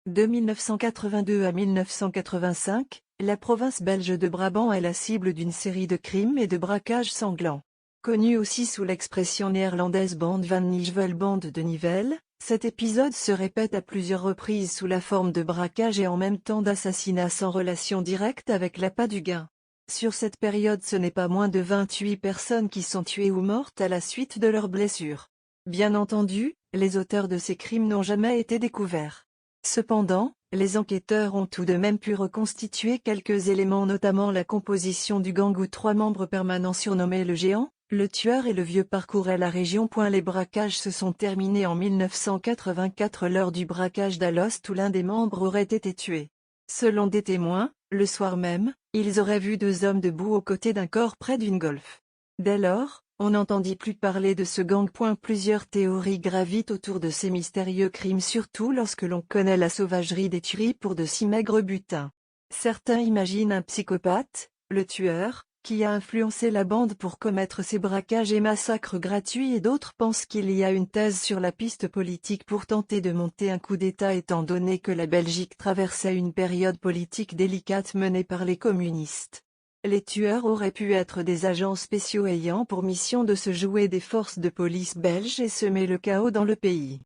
De 1982 à 1985, la province belge de Brabant est la cible d'une série de crimes et de braquages sanglants. Connu aussi sous l'expression néerlandaise bande van Nijvel, bande de Nivelles, cet épisode se répète à plusieurs reprises sous la forme de braquages et en même temps d'assassinats sans relation directe avec l'appât du gain. Sur cette période, ce n'est pas moins de 28 personnes qui sont tuées ou mortes à la suite de leurs blessures. Bien entendu, les auteurs de ces crimes n'ont jamais été découverts. Cependant, les enquêteurs ont tout de même pu reconstituer quelques éléments, notamment la composition du gang où 3 membres permanents surnommés le Géant, le tueur et le vieux parcouraient la région. Les braquages se sont terminés en 1984 lors du braquage d'Alost où l'un des membres aurait été tué. Selon des témoins, le soir même, ils auraient vu 2 hommes debout aux côtés d'un corps près d'une golf. Dès lors, on n'entendit plus parler de ce gang. Plusieurs théories gravitent autour de ces mystérieux crimes, surtout lorsque l'on connaît la sauvagerie des tueries pour de si maigres butins. Certains imaginent un psychopathe, le tueur, qui a influencé la bande pour commettre ces braquages et massacres gratuits, et d'autres pensent qu'il y a une thèse sur la piste politique pour tenter de monter un coup d'État, étant donné que la Belgique traversait une période politique délicate menée par les communistes. Les tueurs auraient pu être des agents spéciaux ayant pour mission de se jouer des forces de police belges et semer le chaos dans le pays.